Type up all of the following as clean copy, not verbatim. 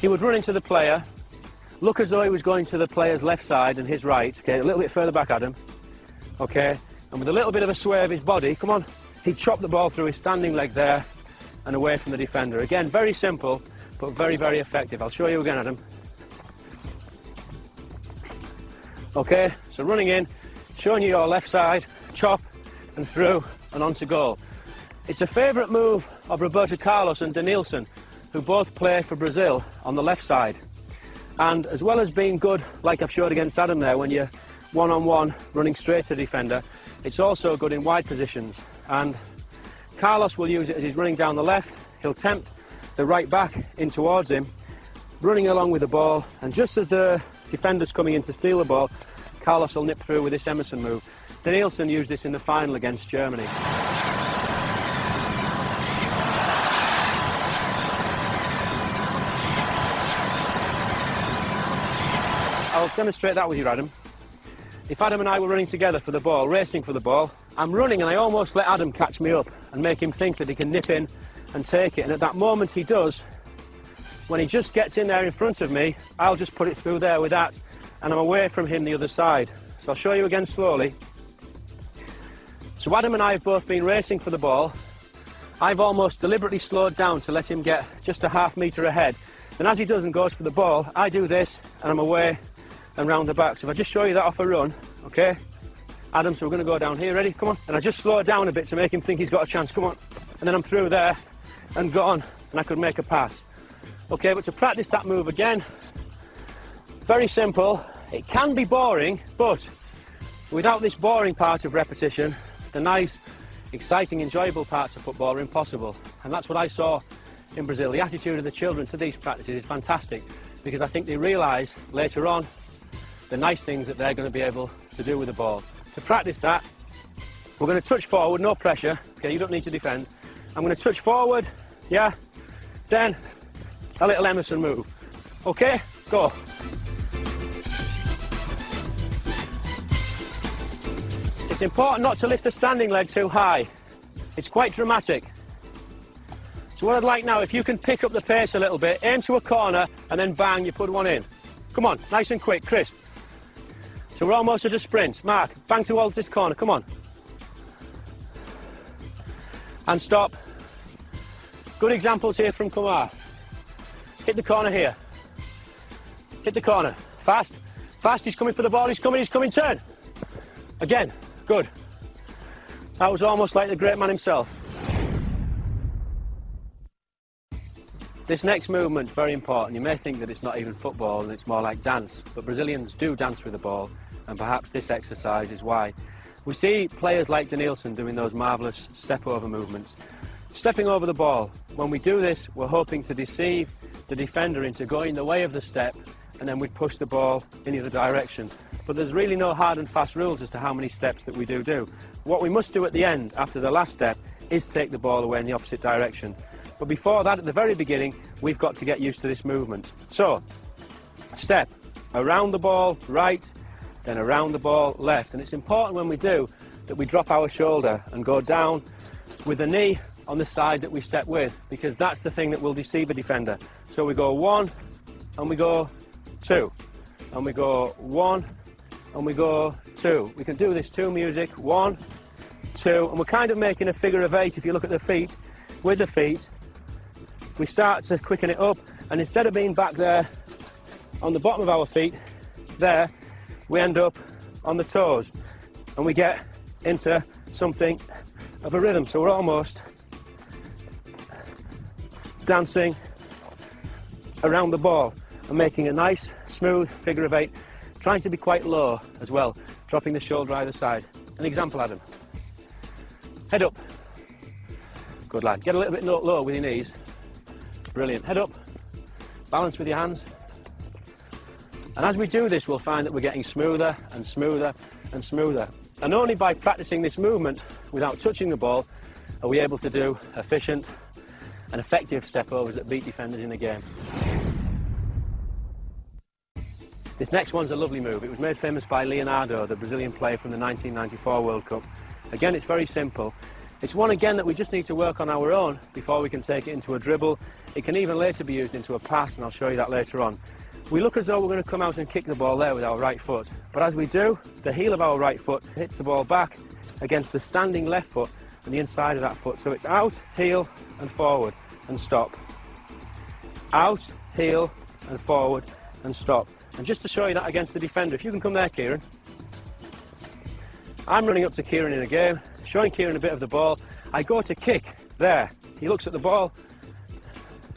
he would run into the player, look as though he was going to the player's left side and his right, okay, a little bit further back, Adam, okay, and with a little bit of a sway of his body, come on, he'd chop the ball through his standing leg there and away from the defender. Again, very simple, but very, very effective. I'll show you again, Adam. Okay, so running in, showing you your left side, chop and through and onto goal. It's a favourite move of Roberto Carlos and Denilson, who both play for Brazil on the left side. And as well as being good, like I've showed against Adam there, when you're one-on-one running straight to the defender, it's also good in wide positions. And Carlos will use it as he's running down the left. He'll tempt the right back in towards him, running along with the ball, and just as the defender's coming in to steal the ball, Carlos will nip through with this Emerson move. Denilson used this in the final against Germany. I'll demonstrate that with you, Adam. If Adam and I were running together for the ball, racing for the ball, I'm running and I almost let Adam catch me up and make him think that he can nip in and take it. And at that moment he does, when he just gets in there in front of me, I'll just put it through there with that, and I'm away from him the other side. So I'll show you again slowly. So Adam and I have both been racing for the ball. I've almost deliberately slowed down to let him get just a half metre ahead. And as he does and goes for the ball, I do this and I'm away and round the back. So if I just show you that off a run, okay? Adam, so we're going to go down here, ready? Come on. And I just slow it down a bit to make him think he's got a chance, come on. And then I'm through there and gone, and I could make a pass. Okay, but to practice that move again, very simple. It can be boring, but without this boring part of repetition, the nice, exciting, enjoyable parts of football are impossible. And that's what I saw in Brazil. The attitude of the children to these practices is fantastic, because I think they realise later on the nice things that they're going to be able to do with the ball. To practice that, we're going to touch forward, no pressure. Okay, you don't need to defend. I'm going to touch forward, yeah, then a little Emerson move. Okay, go. It's important not to lift the standing leg too high. It's quite dramatic. So what I'd like now, if you can pick up the pace a little bit, aim to a corner and then bang, you put one in. Come on, nice and quick, crisp. So we're almost at a sprint. Mark, bang towards this corner, come on. And stop. Good examples here from Kumar. Hit the corner here. Hit the corner. Fast, fast, he's coming for the ball, he's coming, turn. Again, good. That was almost like the great man himself. This next movement is very important. You may think that it's not even football and it's more like dance, but Brazilians do dance with the ball, and perhaps this exercise is why. We see players like Denilson doing those marvellous step-over movements, stepping over the ball. When we do this, we're hoping to deceive the defender into going the way of the step, and then we'd push the ball in either direction. But there's really no hard and fast rules as to how many steps that we do. What we must do at the end, after the last step, is take the ball away in the opposite direction. But before that, at the very beginning, we've got to get used to this movement. So, step, around the ball, right, then around the ball, left. And it's important when we do that we drop our shoulder and go down with the knee on the side that we step with, because that's the thing that will deceive a defender. So we go 1, and we go 2, and we go 1, and we go 2. We can do this to music, 1, 2, and we're kind of making a figure of 8 if you look at the feet. With the feet, we start to quicken it up, and instead of being back there on the bottom of our feet, there, we end up on the toes, and we get into something of a rhythm. So we're almost dancing around the ball and making a nice, smooth figure of 8, trying to be quite low as well, dropping the shoulder either side. An example, Adam. Head up. Good lad. Get a little bit lower with your knees. Brilliant. Head up. Balance with your hands. And as we do this, we'll find that we're getting smoother and smoother and smoother. And only by practicing this movement without touching the ball are we able to do efficient and effective step-overs that beat defenders in the game. This next one's a lovely move. It was made famous by Leonardo, the Brazilian player from the 1994 World Cup. Again, it's very simple. It's one again that we just need to work on our own before we can take it into a dribble. It can even later be used into a pass, and I'll show you that later on. We look as though we're going to come out and kick the ball there with our right foot, but as we do, the heel of our right foot hits the ball back against the standing left foot and the inside of that foot. So it's out, heel and forward and stop. Out, heel and forward and stop. And just to show you that against the defender, if you can come there, Kieran. I'm running up to Kieran in a game, showing Kieran a bit of the ball. I go to kick there. He looks at the ball,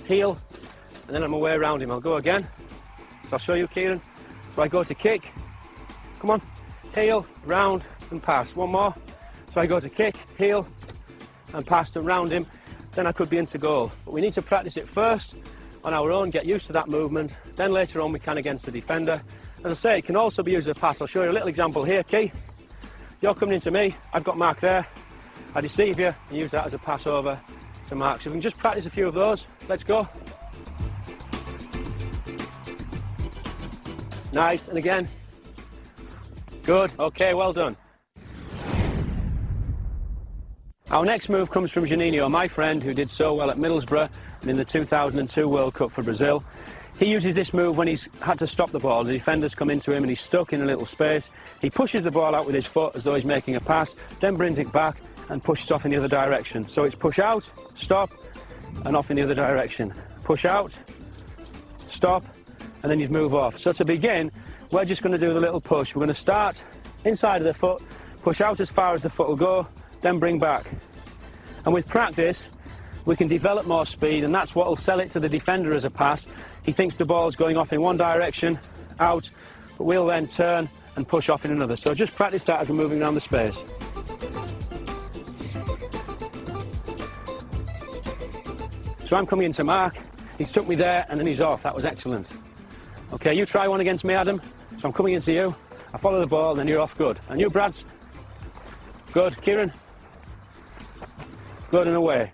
heel, and then I'm away around him. I'll go again. So I'll show you, Kieran. So I go to kick, come on, heel, round and pass. One more. So I go to kick, heel and pass and round him. Then I could be into goal. But we need to practice it first on our own, get used to that movement. Then later on we can against the defender. As I say, it can also be used as a pass. I'll show you a little example here, Key. You're coming into me, I've got Mark there. I deceive you and use that as a pass over to Mark. So we can just practice a few of those. Let's go. Nice, and again. Good, okay, well done. Our next move comes from Juninho, my friend who did so well at Middlesbrough and in the 2002 World Cup for Brazil. He uses this move when he's had to stop the ball. The defenders come into him and he's stuck in a little space. He pushes the ball out with his foot as though he's making a pass, then brings it back and pushes off in the other direction. So it's push out, stop, and off in the other direction. Push out, stop, and then you'd move off. So to begin, we're just going to do the little push. We're going to start inside of the foot, push out as far as the foot will go, then bring back. And with practice, we can develop more speed, and that's what will sell it to the defender as a pass. He thinks the ball's going off in one direction, out, but we'll then turn and push off in another. So just practice that as we're moving around the space. So I'm coming into Mark, he's took me there and then he's off. That was excellent. Okay, you try one against me, Adam. So I'm coming into you, I follow the ball, and then you're off. Good. And you, Brads? Good. Kieran? Good, and away.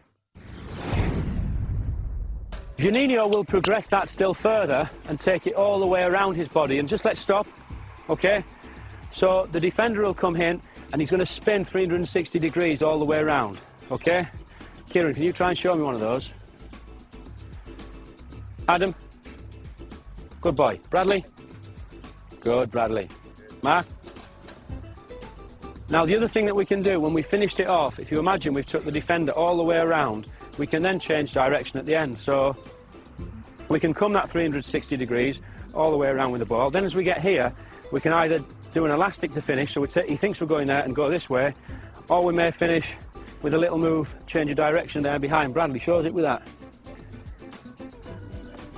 Juninho will progress that still further and take it all the way around his body. And just let's stop, okay? So the defender will come in and he's going to spin 360 degrees all the way around, okay? Kieran, can you try and show me one of those? Adam? Good boy. Bradley? Good, Bradley. Mark? Now the other thing that we can do when we finished it off, if you imagine we've took the defender all the way around, we can then change direction at the end. So we can come that 360 degrees all the way around with the ball. Then as we get here, we can either do an elastic to finish, so he thinks we're going there and go this way, or we may finish with a little move, change of direction there behind. Bradley shows it with that.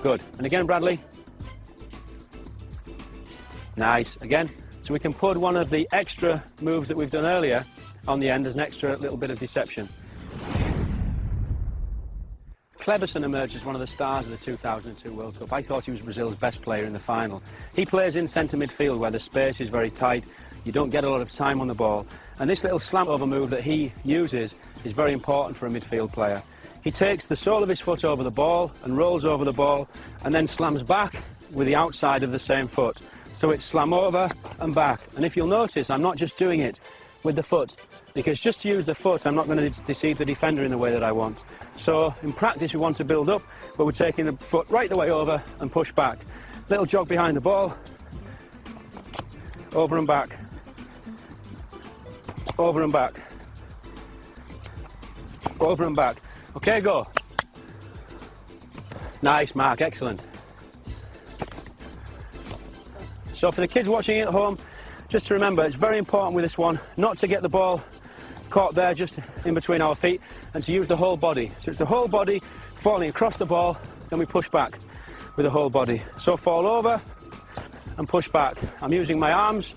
Good. And again, Bradley. Nice. Again. So we can put one of the extra moves that we've done earlier on the end as an extra little bit of deception. Kleberson emerged as one of the stars of the 2002 World Cup. I thought he was Brazil's best player in the final. He plays in centre midfield where the space is very tight, you don't get a lot of time on the ball, and this little slant over move that he uses is very important for a midfield player. He takes the sole of his foot over the ball and rolls over the ball and then slams back with the outside of the same foot. So it's slam over and back. And if you'll notice, I'm not just doing it with the foot, because just to use the foot, I'm not going to deceive the defender in the way that I want. So in practice, we want to build up, but we're taking the foot right the way over and push back. Little jog behind the ball, over and back, over and back, over and back. Okay, go. Nice, Mark, excellent. So for the kids watching at home, just to remember, it's very important with this one not to get the ball caught there just in between our feet, and to use the whole body. So it's the whole body falling across the ball, then we push back with the whole body. So fall over and push back. I'm using my arms,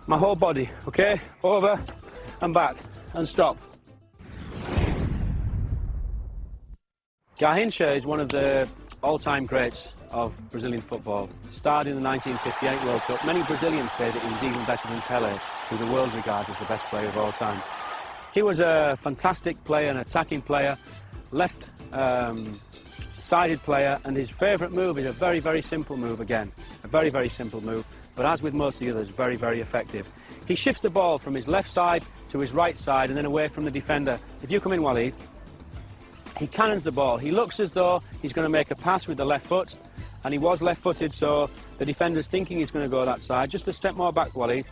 my whole body, okay? Over and back and stop. Garrincha is one of the all-time greats of Brazilian football. Starred in the 1958 World Cup. Many Brazilians say that he was even better than Pelé, who the world regards as the best player of all time. He was a fantastic player, an attacking player, left-sided player, and his favourite move is a very, very simple move again. A very, very simple move, but as with most of the others, very, very effective. He shifts the ball from his left side to his right side and then away from the defender. If you come in, Waleed, he cannons the ball. He looks as though he's going to make a pass with the left foot, and he was left-footed, so the defender's thinking he's going to go that side. Just a step more back, Waleed.